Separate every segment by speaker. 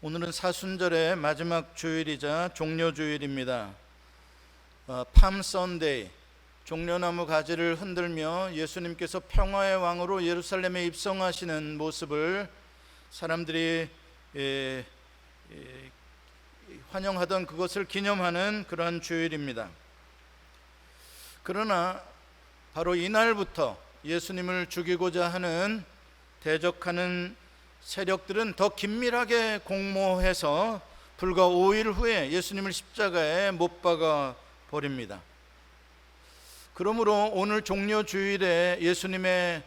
Speaker 1: 오늘은 사순절의 마지막 주일이자 종려주일입니다. 팜 선데이, 종려나무 가지를 흔들며 예수님께서 평화의 왕으로 예루살렘에 입성하시는 모습을 사람들이 환영하던 그것을 기념하는 그러한 주일입니다. 그러나 바로 이날부터 예수님을 죽이고자 하는 대적하는 세력들은 더 긴밀하게 공모해서 불과 5일 후에 예수님을 십자가에 못 박아 버립니다. 그러므로 오늘 종려주일에 예수님의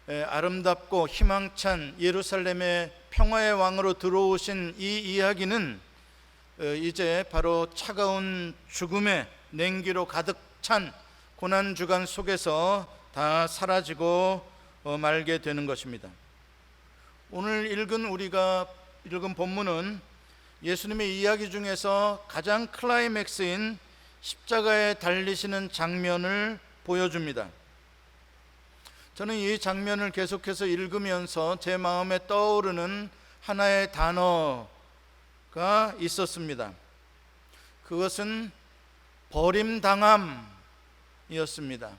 Speaker 1: 아름답고 희망찬 예루살렘의 평화의 왕으로 들어오신 이 이야기는 이제 바로 차가운 죽음의 냉기로 가득 찬 고난주간 속에서 다 사라지고 말게 되는 것입니다. 오늘 우리가 읽은 본문은 예수님의 이야기 중에서 가장 클라이맥스인 십자가에 달리시는 장면을 보여줍니다. 저는 이 장면을 계속해서 읽으면서 제 마음에 떠오르는 하나의 단어가 있었습니다. 그것은 버림당함이었습니다.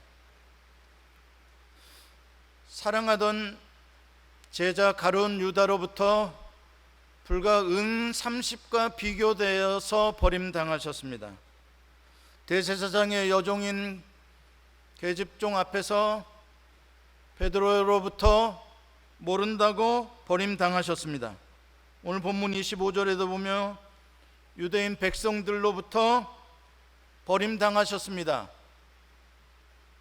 Speaker 1: 사랑하던 제자 가룟 유다로부터 불과 은 30과 비교되어서 버림당하셨습니다. 대제사장의 여종인 계집종 앞에서 베드로로부터 모른다고 버림당하셨습니다. 오늘 본문 25절에도 보면 유대인 백성들로부터 버림당하셨습니다.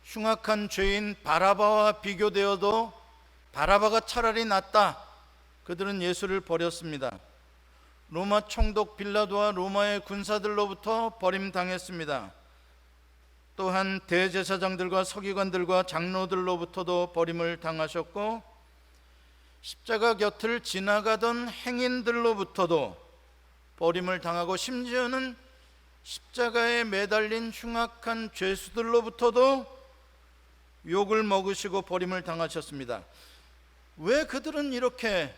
Speaker 1: 흉악한 죄인 바라바와 비교되어도 바라바가 차라리 낫다. 그들은 예수를 버렸습니다. 로마 총독 빌라도와 로마의 군사들로부터 버림당했습니다. 또한 대제사장들과 서기관들과 장로들로부터도 버림을 당하셨고, 십자가 곁을 지나가던 행인들로부터도 버림을 당하고, 심지어는 십자가에 매달린 흉악한 죄수들로부터도 욕을 먹으시고 버림을 당하셨습니다. 왜 그들은 이렇게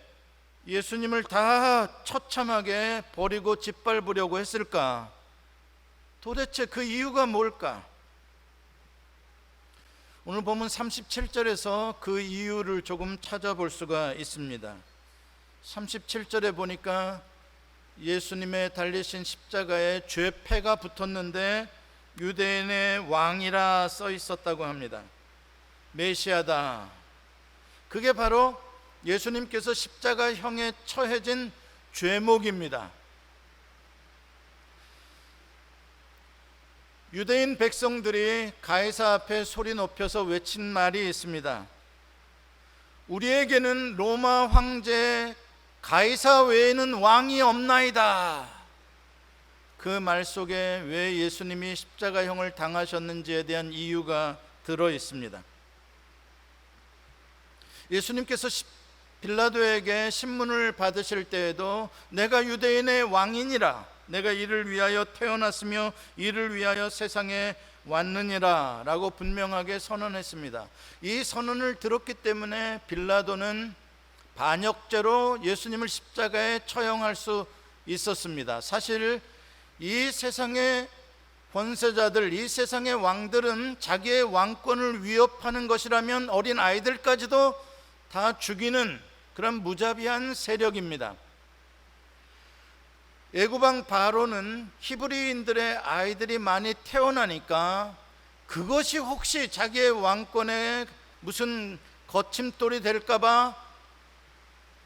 Speaker 1: 예수님을 다 처참하게 버리고 짓밟으려고 했을까? 도대체 그 이유가 뭘까? 오늘 보면 37절에서 그 이유를 조금 찾아볼 수가 있습니다. 37절에 보니까 예수님의 달리신 십자가에 죄패가 붙었는데 유대인의 왕이라 써 있었다고 합니다. 메시아다. 그게 바로 예수님께서 십자가형에 처해진 죄목입니다. 유대인 백성들이 가이사 앞에 소리 높여서 외친 말이 있습니다. 우리에게는 로마 황제 가이사 외에는 왕이 없나이다. 그 말 속에 왜 예수님이 십자가형을 당하셨는지에 대한 이유가 들어 있습니다. 예수님께서 빌라도에게 신문을 받으실 때에도 내가 유대인의 왕이니라, 내가 이를 위하여 태어났으며 이를 위하여 세상에 왔느니라 라고 분명하게 선언했습니다. 이 선언을 들었기 때문에 빌라도는 반역죄로 예수님을 십자가에 처형할 수 있었습니다. 사실 이 세상의 권세자들, 이 세상의 왕들은 자기의 왕권을 위협하는 것이라면 어린 아이들까지도 다 죽이는 그런 무자비한 세력입니다. 애굽왕 바로는 히브리인들의 아이들이 많이 태어나니까 그것이 혹시 자기의 왕권에 무슨 거침돌이 될까봐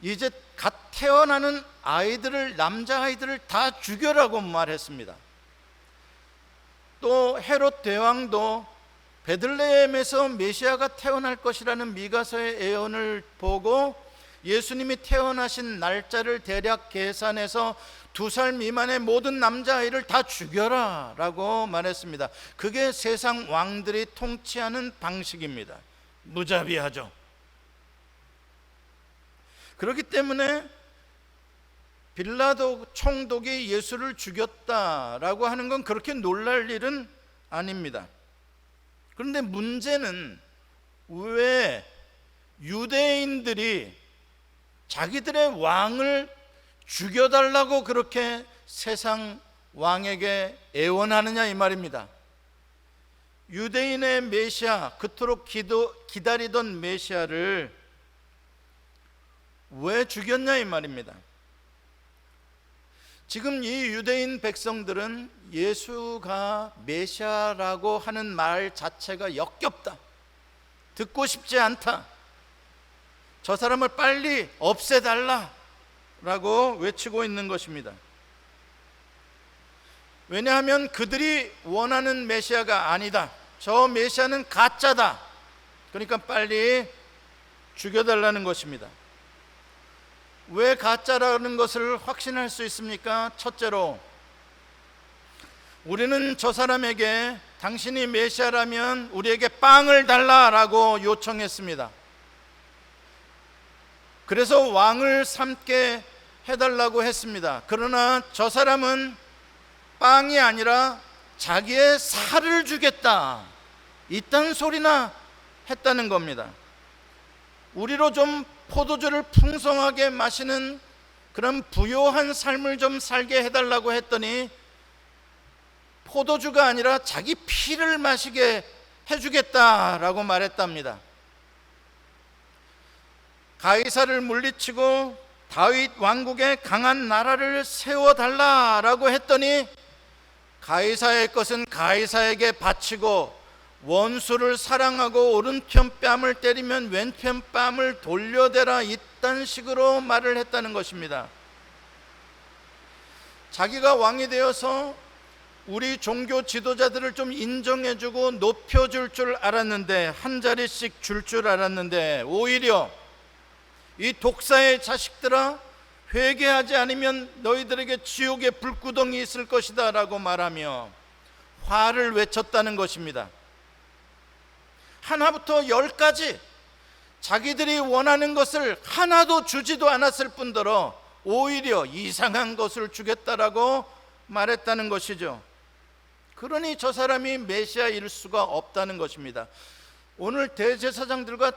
Speaker 1: 이제 갓 태어나는 아이들을, 남자아이들을 다 죽여라고 말했습니다. 또 헤롯 대왕도 베들레헴에서 메시아가 태어날 것이라는 미가서의 예언을 보고 예수님이 태어나신 날짜를 대략 계산해서 2살 미만의 모든 남자아이를 다 죽여라 라고 말했습니다. 그게 세상 왕들이 통치하는 방식입니다. 무자비하죠. 그렇기 때문에 빌라도 총독이 예수를 죽였다라고 하는 건 그렇게 놀랄 일은 아닙니다. 그런데 문제는 왜 유대인들이 자기들의 왕을 죽여달라고 그렇게 세상 왕에게 애원하느냐 이 말입니다. 유대인의 메시아, 그토록 기다리던 메시아를 왜 죽였냐 이 말입니다. 지금 이 유대인 백성들은 예수가 메시아라고 하는 말 자체가 역겹다, 듣고 싶지 않다, 저 사람을 빨리 없애달라 라고 외치고 있는 것입니다. 왜냐하면 그들이 원하는 메시아가 아니다, 저 메시아는 가짜다, 그러니까 빨리 죽여달라는 것입니다. 왜 가짜라는 것을 확신할 수 있습니까? 첫째로, 우리는 저 사람에게 당신이 메시아라면 우리에게 빵을 달라라고 요청했습니다. 그래서 왕을 삼게 해달라고 했습니다. 그러나 저 사람은 빵이 아니라 자기의 살을 주겠다, 이딴 소리나 했다는 겁니다. 우리로 좀 포도주를 풍성하게 마시는 그런 부요한 삶을 좀 살게 해달라고 했더니 포도주가 아니라 자기 피를 마시게 해주겠다라고 말했답니다. 가이사를 물리치고 다윗 왕국의 강한 나라를 세워달라라고 했더니 가이사의 것은 가이사에게 바치고 원수를 사랑하고 오른편 뺨을 때리면 왼편 뺨을 돌려대라, 이딴 식으로 말을 했다는 것입니다. 자기가 왕이 되어서 우리 종교 지도자들을 좀 인정해주고 높여줄 줄 알았는데, 한 자리씩 줄 줄 알았는데, 오히려 이 독사의 자식들아, 회개하지 않으면 너희들에게 지옥의 불구덩이 있을 것이다 라고 말하며 화를 외쳤다는 것입니다. 하나부터 열까지 자기들이 원하는 것을 하나도 주지도 않았을 뿐더러 오히려 이상한 것을 주겠다라고 말했다는 것이죠. 그러니 저 사람이 메시아일 수가 없다는 것입니다. 오늘 대제사장들과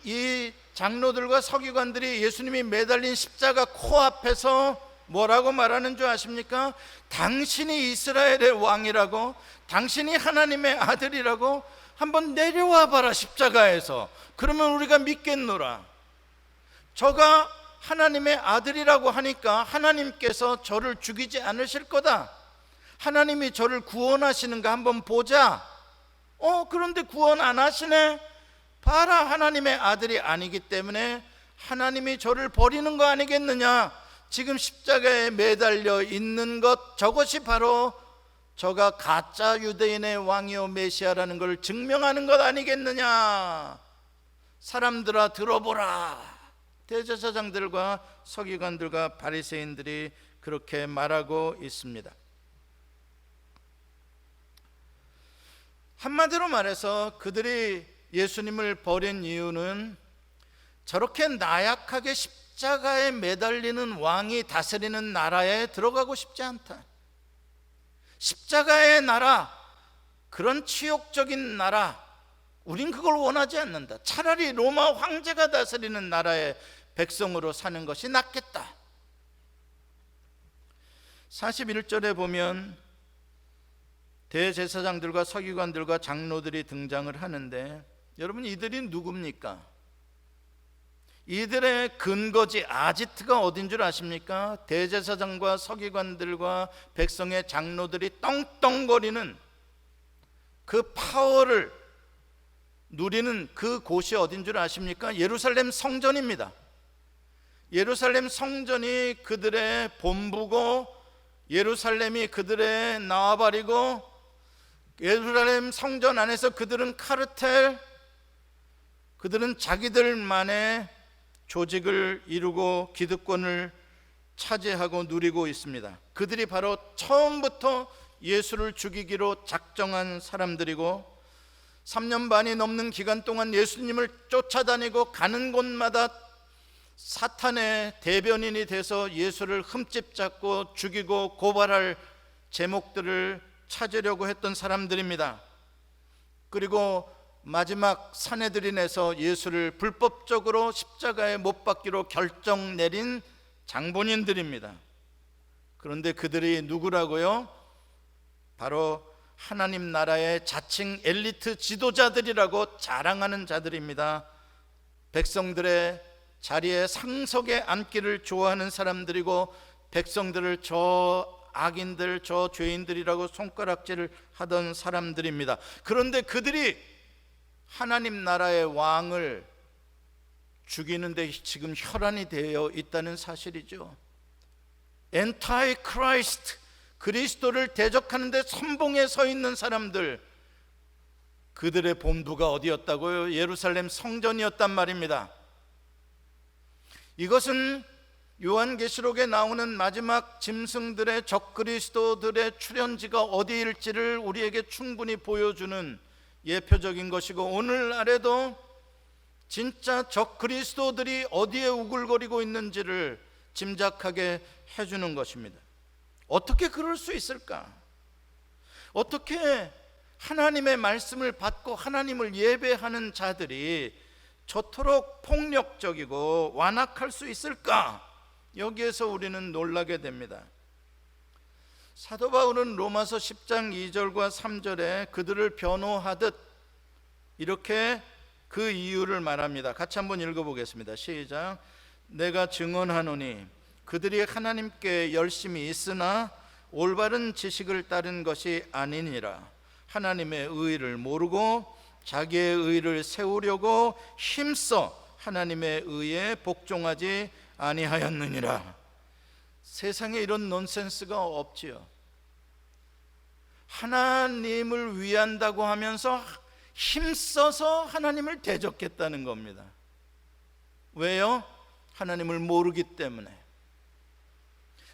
Speaker 1: 이 장로들과 서기관들이 예수님이 매달린 십자가 코앞에서 뭐라고 말하는 줄 아십니까? 당신이 이스라엘의 왕이라고, 당신이 하나님의 아들이라고 한번 내려와 봐라, 십자가에서. 그러면 우리가 믿겠노라. 저가 하나님의 아들이라고 하니까 하나님께서 저를 죽이지 않으실 거다, 하나님이 저를 구원하시는가 한번 보자. 그런데 구원 안 하시네. 봐라, 하나님의 아들이 아니기 때문에 하나님이 저를 버리는 거 아니겠느냐. 지금 십자가에 매달려 있는 것, 저것이 바로 저가 가짜 유대인의 왕이요 메시아라는 걸 증명하는 것 아니겠느냐. 사람들아 들어보라. 대제사장들과 서기관들과 바리새인들이 그렇게 말하고 있습니다. 한마디로 말해서 그들이 예수님을 버린 이유는 저렇게 나약하게 십자가에 매달리는 왕이 다스리는 나라에 들어가고 싶지 않다. 십자가의 나라, 그런 치욕적인 나라, 우린 그걸 원하지 않는다. 차라리 로마 황제가 다스리는 나라의 백성으로 사는 것이 낫겠다. 41절에 보면 대제사장들과 서기관들과 장로들이 등장을 하는데, 여러분 이들이 누굽니까? 이들의 근거지, 아지트가 어딘 줄 아십니까? 대제사장과 서기관들과 백성의 장로들이 떵떵거리는 그 파워를 누리는 그 곳이 어딘 줄 아십니까? 예루살렘 성전입니다. 예루살렘 성전이 그들의 본부고, 예루살렘이 그들의 나와바리고, 예루살렘 성전 안에서 그들은 카르텔, 그들은 자기들만의 조직을 이루고 기득권을 차지하고 누리고 있습니다. 그들이 바로 처음부터 예수를 죽이기로 작정한 사람들이고, 3년 반이 넘는 기간 동안 예수님을 쫓아다니고 가는 곳마다 사탄의 대변인이 돼서 예수를 흠집 잡고 죽이고 고발할 제목들을 찾으려고 했던 사람들입니다. 그리고 마지막 사내들인에서 예수를 불법적으로 십자가에 못 박기로 결정 내린 장본인들입니다. 그런데 그들이 누구라고요? 바로 하나님 나라의 자칭 엘리트 지도자들이라고 자랑하는 자들입니다. 백성들의 자리에 상석에 앉기를 좋아하는 사람들이고, 백성들을 저 악인들, 저 죄인들이라고 손가락질을 하던 사람들입니다. 그런데 그들이 하나님 나라의 왕을 죽이는데 지금 혈안이 되어 있다는 사실이죠. 엔타이 크라이스트, 그리스도를 대적하는데 선봉에 서 있는 사람들, 그들의 본부가 어디였다고요? 예루살렘 성전이었단 말입니다. 이것은 요한계시록에 나오는 마지막 짐승들의 적그리스도들의 출현지가 어디일지를 우리에게 충분히 보여주는 예표적인 것이고, 오늘날에도 진짜 적그리스도들이 어디에 우글거리고 있는지를 짐작하게 해주는 것입니다. 어떻게 그럴 수 있을까? 어떻게 하나님의 말씀을 받고 하나님을 예배하는 자들이 저토록 폭력적이고 완악할 수 있을까? 여기에서 우리는 놀라게 됩니다. 사도 바울은 로마서 10장 2절과 3절에 그들을 변호하듯 이렇게 그 이유를 말합니다. 같이 한번 읽어보겠습니다. 시작. 내가 증언하노니 그들이 하나님께 열심히 있으나 올바른 지식을 따른 것이 아니니라. 하나님의 의를 모르고 자기의 의를 세우려고 힘써 하나님의 의에 복종하지 아니하였느니라. 세상에 이런 논센스가 없지요. 하나님을 위한다고 하면서 힘써서 하나님을 대적했다는 겁니다. 왜요? 하나님을 모르기 때문에,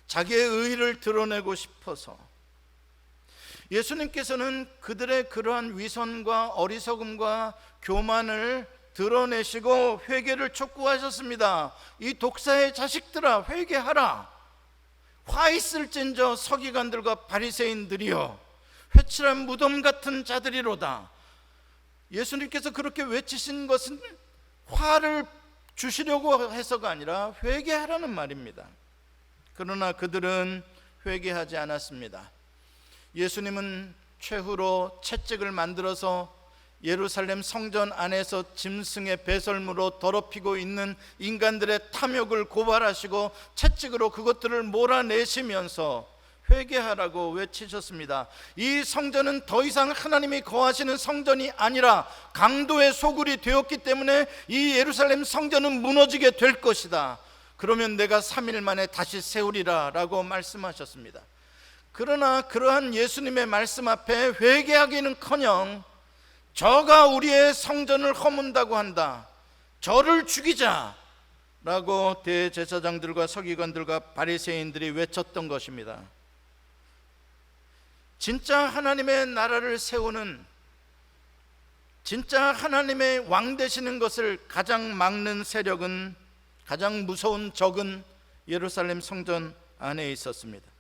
Speaker 1: 자기의 의를 드러내고 싶어서. 예수님께서는 그들의 그러한 위선과 어리석음과 교만을 드러내시고 회개를 촉구하셨습니다. 이 독사의 자식들아, 회개하라. 화 있을진저 서기관들과 바리새인들이여, 회칠한 무덤 같은 자들이로다. 예수님께서 그렇게 외치신 것은 화를 주시려고 해서가 아니라 회개하라는 말입니다. 그러나 그들은 회개하지 않았습니다. 예수님은 최후로 채찍을 만들어서 예루살렘 성전 안에서 짐승의 배설물로 더럽히고 있는 인간들의 탐욕을 고발하시고 채찍으로 그것들을 몰아내시면서 회개하라고 외치셨습니다. 이 성전은 더 이상 하나님이 거하시는 성전이 아니라 강도의 소굴이 되었기 때문에 이 예루살렘 성전은 무너지게 될 것이다. 그러면 내가 3일 만에 다시 세우리라 라고 말씀하셨습니다. 그러나 그러한 예수님의 말씀 앞에 회개하기는커녕 저가 우리의 성전을 허문다고 한다, 저를 죽이자 라고 대제사장들과 서기관들과 바리새인들이 외쳤던 것입니다. 진짜 하나님의 나라를 세우는, 진짜 하나님의 왕 되시는 것을 가장 막는 세력은, 가장 무서운 적은 예루살렘 성전 안에 있었습니다.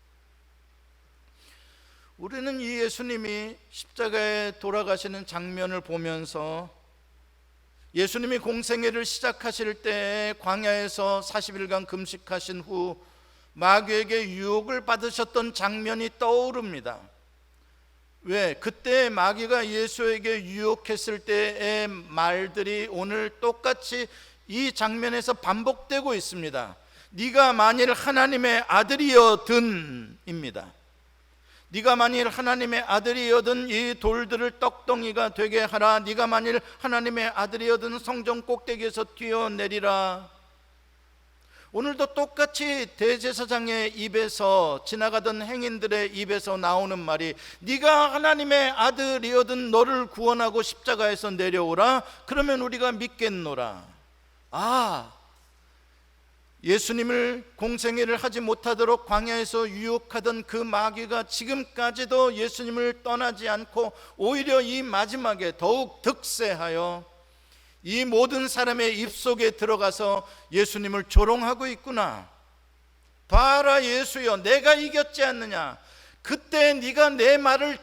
Speaker 1: 우리는 이 예수님이 십자가에 돌아가시는 장면을 보면서 예수님이 공생애를 시작하실 때 광야에서 40일간 금식하신 후 마귀에게 유혹을 받으셨던 장면이 떠오릅니다. 왜? 그때 마귀가 예수에게 유혹했을 때의 말들이 오늘 똑같이 이 장면에서 반복되고 있습니다. 네가 만일 하나님의 아들이여든 입니다. 네가 만일 하나님의 아들이여든 이 돌들을 떡덩이가 되게 하라. 네가 만일 하나님의 아들이여든 성전 꼭대기에서 뛰어내리라. 오늘도 똑같이 대제사장의 입에서, 지나가던 행인들의 입에서 나오는 말이 네가 하나님의 아들이여든 너를 구원하고 십자가에서 내려오라. 그러면 우리가 믿겠노라. 예수님을 공생애를 하지 못하도록 광야에서 유혹하던 그 마귀가 지금까지도 예수님을 떠나지 않고 오히려 이 마지막에 더욱 득세하여 이 모든 사람의 입속에 들어가서 예수님을 조롱하고 있구나. 봐라 예수여, 내가 이겼지 않느냐. 그때 네가 내 말을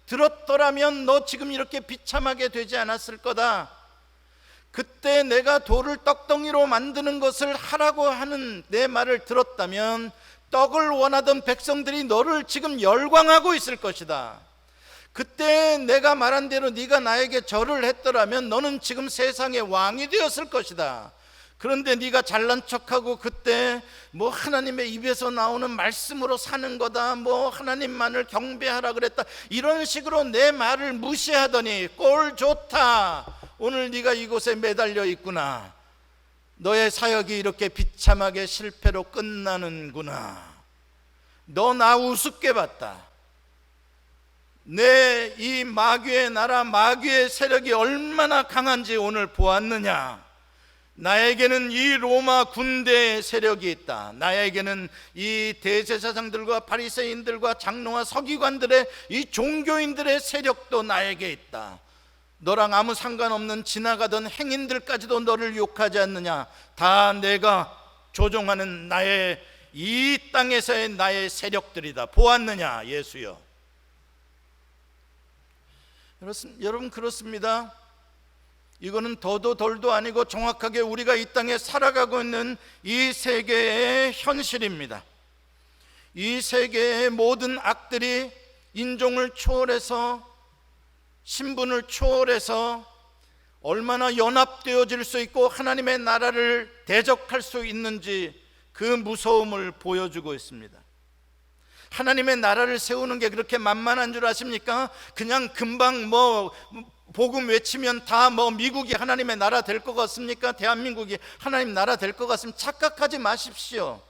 Speaker 1: 들었더라면 너 지금 이렇게 비참하게 되지 않았을 거다. 그때 내가 돌을 떡덩이로 만드는 것을 하라고 하는 내 말을 들었다면 떡을 원하던 백성들이 너를 지금 열광하고 있을 것이다. 그때 내가 말한 대로 네가 나에게 절을 했더라면 너는 지금 세상의 왕이 되었을 것이다. 그런데 네가 잘난 척하고 그때 뭐 하나님의 입에서 나오는 말씀으로 사는 거다, 뭐 하나님만을 경배하라 그랬다, 이런 식으로 내 말을 무시하더니 꼴 좋다, 오늘 네가 이곳에 매달려 있구나, 너의 사역이 이렇게 비참하게 실패로 끝나는구나, 너 나 우습게 봤다, 내 이 마귀의 나라, 마귀의 세력이 얼마나 강한지 오늘 보았느냐, 나에게는 이 로마 군대의 세력이 있다, 나에게는 이 대제사장들과 바리새인들과 장로와 서기관들의 이 종교인들의 세력도 나에게 있다, 너랑 아무 상관없는 지나가던 행인들까지도 너를 욕하지 않느냐, 다 내가 조종하는 나의 이 땅에서의 나의 세력들이다, 보았느냐 예수여. 여러분, 그렇습니다. 이거는 더도 덜도 아니고 정확하게 우리가 이 땅에 살아가고 있는 이 세계의 현실입니다. 이 세계의 모든 악들이 인종을 초월해서, 신분을 초월해서 얼마나 연합되어질 수 있고 하나님의 나라를 대적할 수 있는지 그 무서움을 보여주고 있습니다. 하나님의 나라를 세우는 게 그렇게 만만한 줄 아십니까? 그냥 금방 뭐 복음 외치면 다 뭐 미국이 하나님의 나라 될 것 같습니까? 대한민국이 하나님 나라 될 것 같으면 착각하지 마십시오.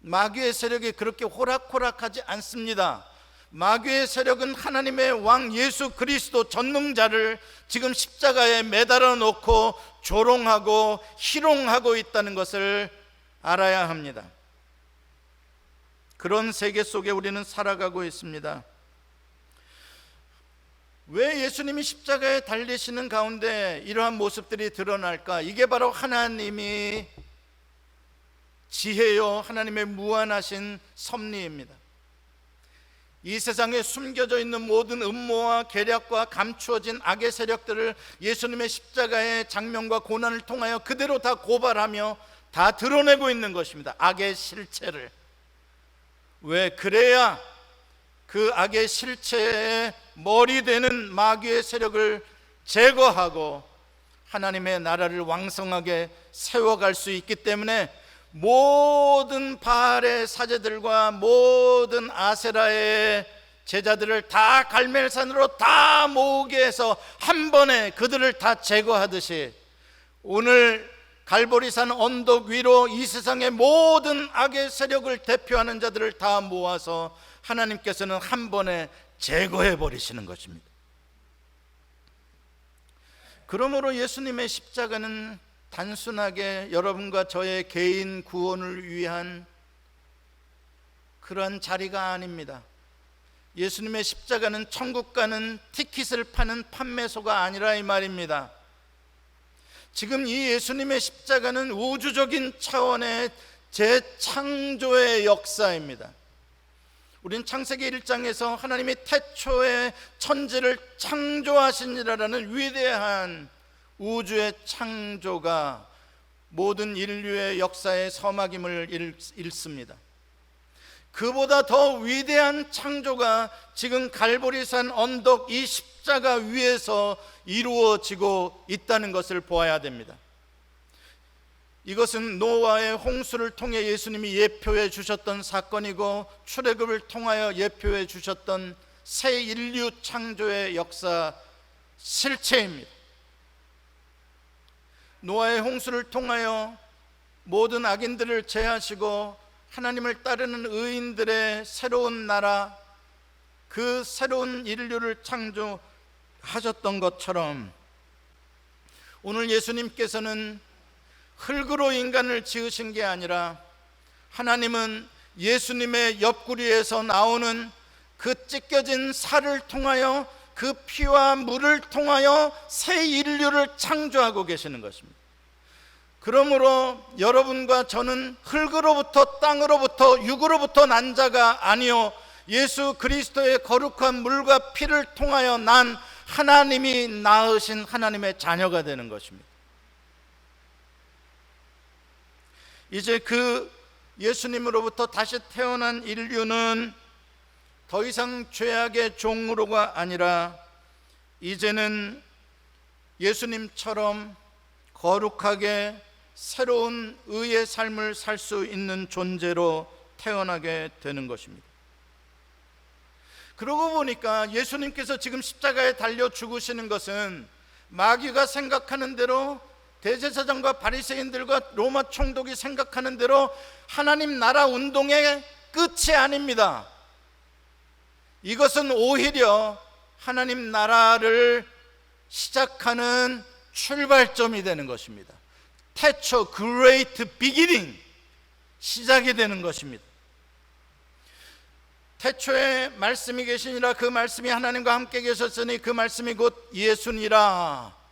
Speaker 1: 마귀의 세력이 그렇게 호락호락하지 않습니다. 마귀의 세력은 하나님의 왕 예수 그리스도 전능자를 지금 십자가에 매달아 놓고 조롱하고 희롱하고 있다는 것을 알아야 합니다. 그런 세계 속에 우리는 살아가고 있습니다. 왜 예수님이 십자가에 달리시는 가운데 이러한 모습들이 드러날까? 이게 바로 하나님이 지혜요, 하나님의 무한하신 섭리입니다. 이 세상에 숨겨져 있는 모든 음모와 계략과 감추어진 악의 세력들을 예수님의 십자가의 장면과 고난을 통하여 그대로 다 고발하며 다 드러내고 있는 것입니다. 악의 실체를. 왜? 그래야 그 악의 실체의 머리 되는 마귀의 세력을 제거하고 하나님의 나라를 왕성하게 세워갈 수 있기 때문에 모든 바알의 사제들과 모든 아세라의 제자들을 다 갈멜산으로 다 모으게 해서 한 번에 그들을 다 제거하듯이 오늘 갈보리산 언덕 위로 이 세상의 모든 악의 세력을 대표하는 자들을 다 모아서 하나님께서는 한 번에 제거해 버리시는 것입니다. 그러므로 예수님의 십자가는 단순하게 여러분과 저의 개인 구원을 위한 그런 자리가 아닙니다. 예수님의 십자가는 천국 가는 티켓을 파는 판매소가 아니라 이 말입니다. 지금 이 예수님의 십자가는 우주적인 차원의 재창조의 역사입니다. 우린 창세기 1장에서 하나님이 태초에 천지를 창조하시니라라는 위대한 우주의 창조가 모든 인류의 역사의 서막임을 읽습니다. 그보다 더 위대한 창조가 지금 갈보리산 언덕 이 십자가 위에서 이루어지고 있다는 것을 보아야 됩니다. 이것은 노아의 홍수를 통해 예수님이 예표해 주셨던 사건이고 출애굽을 통하여 예표해 주셨던 새 인류 창조의 역사 실체입니다. 노아의 홍수를 통하여 모든 악인들을 제하시고 하나님을 따르는 의인들의 새로운 나라, 그 새로운 인류를 창조하셨던 것처럼 오늘 예수님께서는 흙으로 인간을 지으신 게 아니라 하나님은 예수님의 옆구리에서 나오는 그 찢겨진 살을 통하여 그 피와 물을 통하여 새 인류를 창조하고 계시는 것입니다. 그러므로 여러분과 저는 흙으로부터 땅으로부터 육으로부터 난 자가 아니요 예수 그리스도의 거룩한 물과 피를 통하여 난 하나님이 낳으신 하나님의 자녀가 되는 것입니다. 이제 그 예수님으로부터 다시 태어난 인류는 더 이상 죄악의 종으로가 아니라 이제는 예수님처럼 거룩하게 새로운 의의 삶을 살 수 있는 존재로 태어나게 되는 것입니다. 그러고 보니까 예수님께서 지금 십자가에 달려 죽으시는 것은 마귀가 생각하는 대로, 대제사장과 바리새인들과 로마 총독이 생각하는 대로 하나님 나라 운동의 끝이 아닙니다. 이것은 오히려 하나님 나라를 시작하는 출발점이 되는 것입니다. 태초 great beginning, 시작이 되는 것입니다. 태초에 말씀이 계시니라, 그 말씀이 하나님과 함께 계셨으니 그 말씀이 곧 예수니라.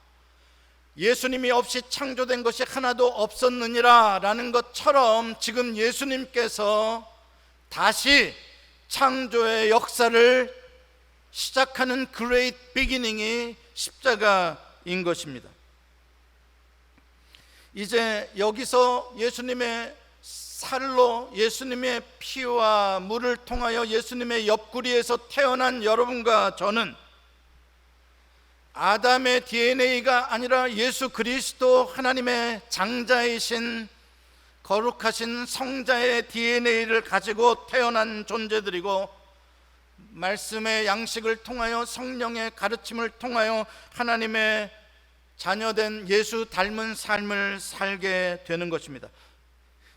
Speaker 1: 예수님이 없이 창조된 것이 하나도 없었느니라 라는 것처럼 지금 예수님께서 다시 창조의 역사를 시작하는 great beginning이 십자가인 것입니다. 이제 여기서 예수님의 살로, 예수님의 피와 물을 통하여 예수님의 옆구리에서 태어난 여러분과 저는 아담의 DNA가 아니라 예수 그리스도 하나님의 장자이신 거룩하신 성자의 DNA를 가지고 태어난 존재들이고, 말씀의 양식을 통하여 성령의 가르침을 통하여 하나님의 자녀된 예수 닮은 삶을 살게 되는 것입니다.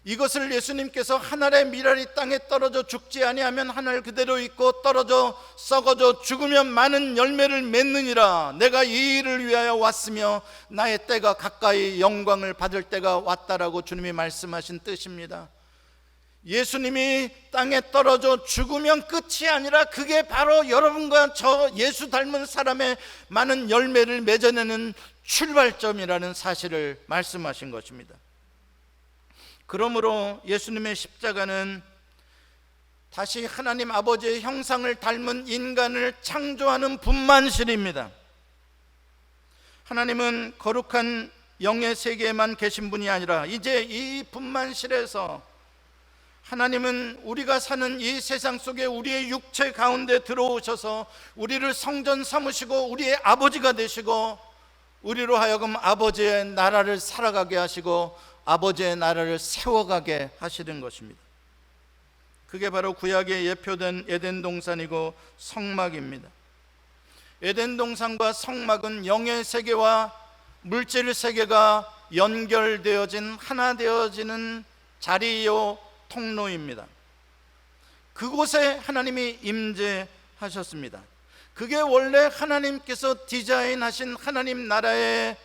Speaker 1: 이것을 예수님께서 하늘의 미랄이 땅에 떨어져 죽지 아니하면 하늘 그대로 있고 떨어져 썩어져 죽으면 많은 열매를 맺느니라, 내가 이 일을 위하여 왔으며 나의 때가 가까이 영광을 받을 때가 왔다라고 주님이 말씀하신 뜻입니다. 예수님이 땅에 떨어져 죽으면 끝이 아니라 그게 바로 여러분과 저 예수 닮은 사람의 많은 열매를 맺어내는 출발점이라는 사실을 말씀하신 것입니다. 그러므로 예수님의 십자가는 다시 하나님 아버지의 형상을 닮은 인간을 창조하는 분만실입니다. 하나님은 거룩한 영의 세계에만 계신 분이 아니라 이제 이 분만실에서 하나님은 우리가 사는 이 세상 속에 우리의 육체 가운데 들어오셔서 우리를 성전 삼으시고 우리의 아버지가 되시고, 우리로 하여금 아버지의 나라를 살아가게 하시고 아버지의 나라를 세워가게 하시는 것입니다. 그게 바로 구약에 예표된 에덴 동산이고 성막입니다. 에덴 동산과 성막은 영의 세계와 물질 세계가 연결되어진, 하나 되어지는 자리요 통로입니다. 그곳에 하나님이 임재하셨습니다. 그게 원래 하나님께서 디자인하신 하나님 나라의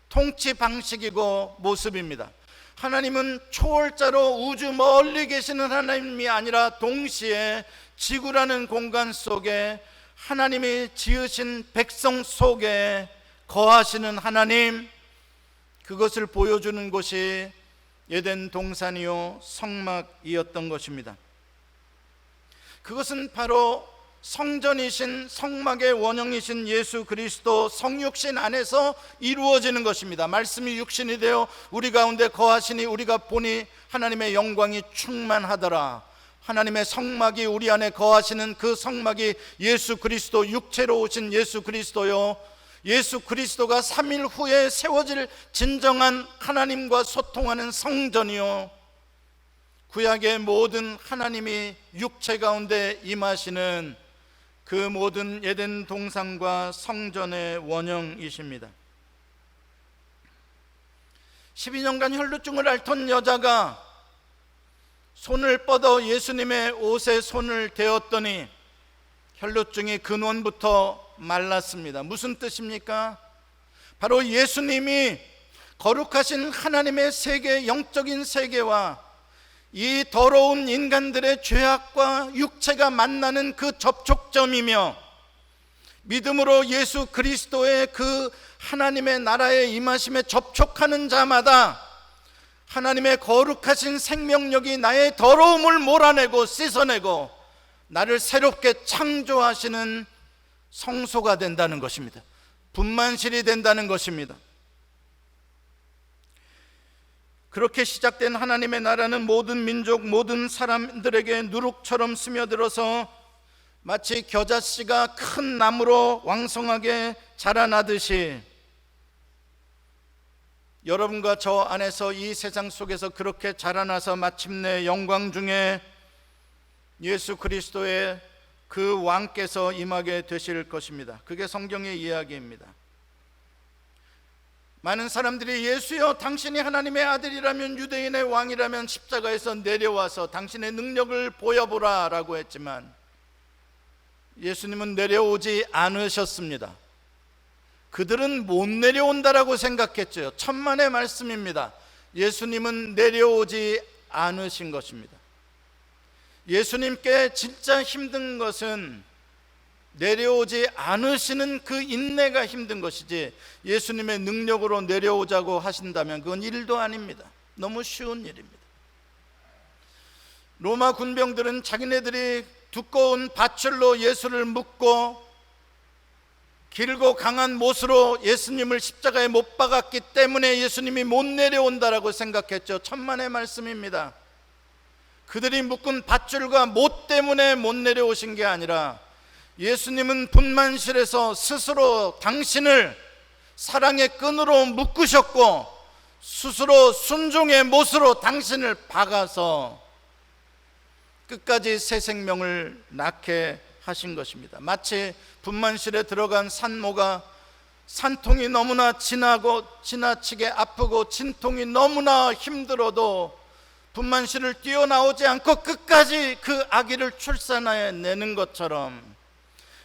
Speaker 1: 통치 방식이고 모습입니다. 하나님은 초월자로 우주 멀리 계시는 하나님이 아니라 동시에 지구라는 공간 속에 하나님이 지으신 백성 속에 거하시는 하나님, 그것을 보여주는 곳이 에덴 동산이요 성막이었던 것입니다. 그것은 바로 성전이신, 성막의 원형이신 예수 그리스도 성육신 안에서 이루어지는 것입니다. 말씀이 육신이 되어 우리 가운데 거하시니 우리가 보니 하나님의 영광이 충만하더라. 하나님의 성막이 우리 안에 거하시는 그 성막이 예수 그리스도, 육체로 오신 예수 그리스도요, 예수 그리스도가 3일 후에 세워질 진정한 하나님과 소통하는 성전이요, 구약의 모든 하나님이 육체 가운데 임하시는 그 모든 에덴 동산과 성전의 원형이십니다. 12년간 혈루증을 앓던 여자가 손을 뻗어 예수님의 옷에 손을 대었더니 혈루증이 근원부터 말랐습니다. 무슨 뜻입니까? 바로 예수님이 거룩하신 하나님의 세계, 영적인 세계와 이 더러운 인간들의 죄악과 육체가 만나는 그 접촉점이며, 믿음으로 예수 그리스도의 그 하나님의 나라에 임하심에 접촉하는 자마다 하나님의 거룩하신 생명력이 나의 더러움을 몰아내고 씻어내고 나를 새롭게 창조하시는 성소가 된다는 것입니다. 분만실이 된다는 것입니다. 그렇게 시작된 하나님의 나라는 모든 민족, 모든 사람들에게 누룩처럼 스며들어서 마치 겨자씨가 큰 나무로 왕성하게 자라나듯이 여러분과 저 안에서 이 세상 속에서 그렇게 자라나서 마침내 영광 중에 예수 그리스도의 그 왕께서 임하게 되실 것입니다. 그게 성경의 이야기입니다. 많은 사람들이 예수여 당신이 하나님의 아들이라면, 유대인의 왕이라면 십자가에서 내려와서 당신의 능력을 보여보라 라고 했지만 예수님은 내려오지 않으셨습니다. 그들은 못 내려온다라고 생각했죠. 천만의 말씀입니다. 예수님은 내려오지 않으신 것입니다. 예수님께 진짜 힘든 것은 내려오지 않으시는 그 인내가 힘든 것이지, 예수님의 능력으로 내려오자고 하신다면 그건 일도 아닙니다. 너무 쉬운 일입니다. 로마 군병들은 자기네들이 두꺼운 밧줄로 예수를 묶고 길고 강한 못으로 예수님을 십자가에 못 박았기 때문에 예수님이 못 내려온다라고 생각했죠. 천만의 말씀입니다. 그들이 묶은 밧줄과 못 때문에 못 내려오신 게 아니라 예수님은 분만실에서 스스로 당신을 사랑의 끈으로 묶으셨고 스스로 순종의 못으로 당신을 박아서 끝까지 새 생명을 낳게 하신 것입니다. 마치 분만실에 들어간 산모가 산통이 너무나 지나치게 아프고 진통이 너무나 힘들어도 분만실을 뛰어나오지 않고 끝까지 그 아기를 출산해내는 것처럼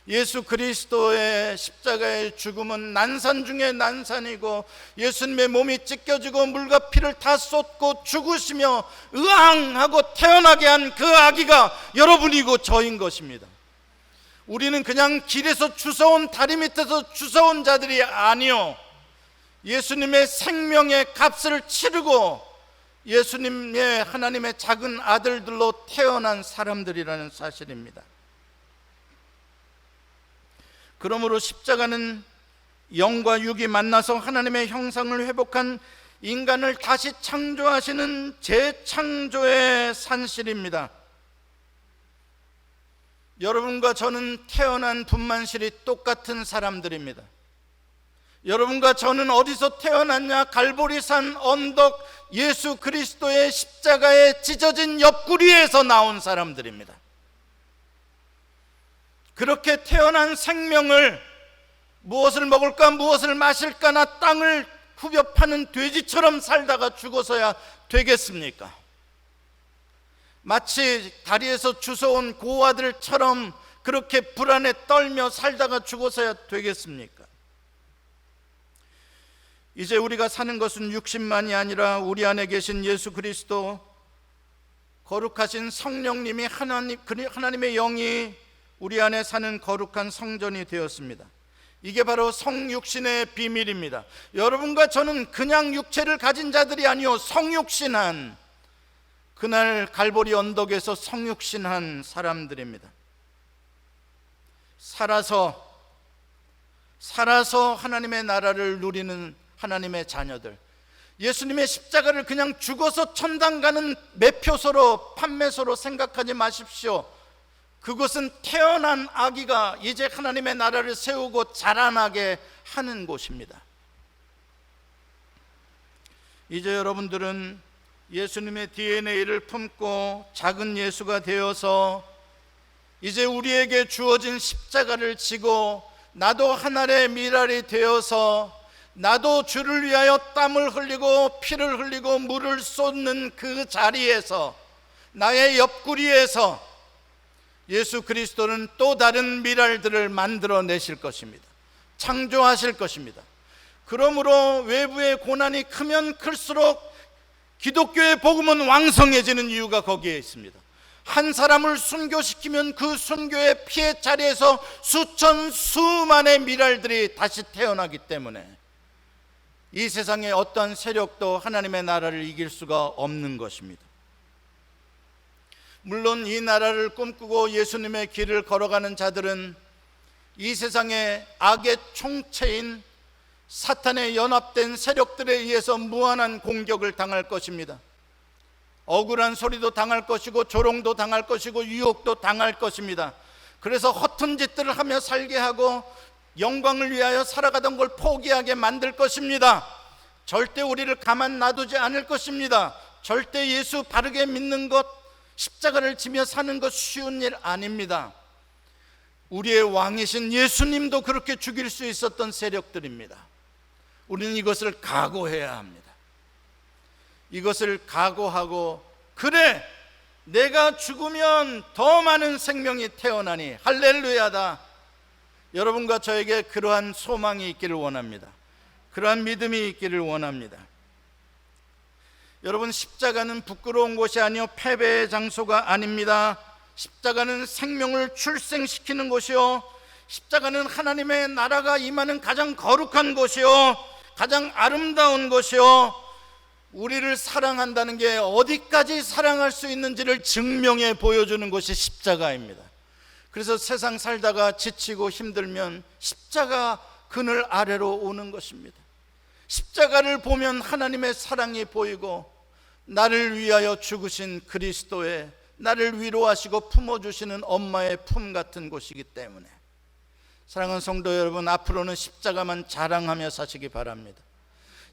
Speaker 1: 예수 그리스도의 십자가의 죽음은 난산 중에 난산이고 예수님의 몸이 찢겨지고 물과 피를 다 쏟고 죽으시며 으앙하고 태어나게 한 그 아기가 여러분이고 저인 것입니다. 우리는 그냥 길에서 주워온, 다리 밑에서 주워온 자들이 아니요, 예수님의 생명의 값을 치르고 예수님의 하나님의 작은 아들들로 태어난 사람들이라는 사실입니다. 그러므로 십자가는 영과 육이 만나서 하나님의 형상을 회복한 인간을 다시 창조하시는 재창조의 산실입니다. 여러분과 저는 태어난 분만실이 똑같은 사람들입니다. 여러분과 저는 어디서 태어났냐? 갈보리산 언덕 예수 그리스도의 십자가에 찢어진 옆구리에서 나온 사람들입니다. 그렇게 태어난 생명을 무엇을 먹을까 무엇을 마실까나 땅을 후벼 파는 돼지처럼 살다가 죽어서야 되겠습니까? 마치 다리에서 주워온 고아들처럼 그렇게 불안에 떨며 살다가 죽어서야 되겠습니까? 이제 우리가 사는 것은 육신만이 아니라 우리 안에 계신 예수 그리스도, 거룩하신 성령님이 하나님의 영이 우리 안에 사는 거룩한 성전이 되었습니다. 이게 바로 성육신의 비밀입니다. 여러분과 저는 그냥 육체를 가진 자들이 아니요, 성육신한, 그날 갈보리 언덕에서 성육신한 사람들입니다. 살아서 하나님의 나라를 누리는 하나님의 자녀들. 예수님의 십자가를 그냥 죽어서 천당 가는 매표소로, 판매소로 생각하지 마십시오. 그곳은 태어난 아기가 이제 하나님의 나라를 세우고 자라나게 하는 곳입니다. 이제 여러분들은 예수님의 DNA를 품고 작은 예수가 되어서 이제 우리에게 주어진 십자가를 지고 나도 하늘의 미랄이 되어서 나도 주를 위하여 땀을 흘리고 피를 흘리고 물을 쏟는 그 자리에서, 나의 옆구리에서 예수 그리스도는 또 다른 미랄들을 만들어내실 것입니다. 창조하실 것입니다. 그러므로 외부의 고난이 크면 클수록 기독교의 복음은 왕성해지는 이유가 거기에 있습니다. 한 사람을 순교시키면 그 순교의 피의 자리에서 수천 수만의 미랄들이 다시 태어나기 때문에 이 세상의 어떤 세력도 하나님의 나라를 이길 수가 없는 것입니다. 물론 이 나라를 꿈꾸고 예수님의 길을 걸어가는 자들은 이 세상의 악의 총체인 사탄의 연합된 세력들에 의해서 무한한 공격을 당할 것입니다. 억울한 소리도 당할 것이고 조롱도 당할 것이고 유혹도 당할 것입니다. 그래서 허튼 짓들을 하며 살게 하고 영광을 위하여 살아가던 걸 포기하게 만들 것입니다. 절대 우리를 가만 놔두지 않을 것입니다. 절대 예수 바르게 믿는 것, 십자가를 지며 사는 것 쉬운 일 아닙니다. 우리의 왕이신 예수님도 그렇게 죽일 수 있었던 세력들입니다. 우리는 이것을 각오해야 합니다. 이것을 각오하고, 그래, 내가 죽으면 더 많은 생명이 태어나니 할렐루야다. 여러분과 저에게 그러한 소망이 있기를 원합니다. 그러한 믿음이 있기를 원합니다. 여러분, 십자가는 부끄러운 곳이 아니요 패배의 장소가 아닙니다. 십자가는 생명을 출생시키는 곳이요, 십자가는 하나님의 나라가 임하는 가장 거룩한 곳이요, 가장 아름다운 곳이요, 우리를 사랑한다는 게 어디까지 사랑할 수 있는지를 증명해 보여주는 것이 십자가입니다. 그래서 세상 살다가 지치고 힘들면 십자가 그늘 아래로 오는 것입니다. 십자가를 보면 하나님의 사랑이 보이고, 나를 위하여 죽으신 그리스도의, 나를 위로하시고 품어주시는 엄마의 품 같은 곳이기 때문에, 사랑하는 성도 여러분, 앞으로는 십자가만 자랑하며 사시기 바랍니다.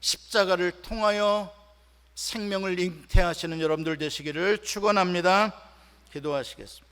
Speaker 1: 십자가를 통하여 생명을 잉태하시는 여러분들 되시기를 축원합니다. 기도하시겠습니다.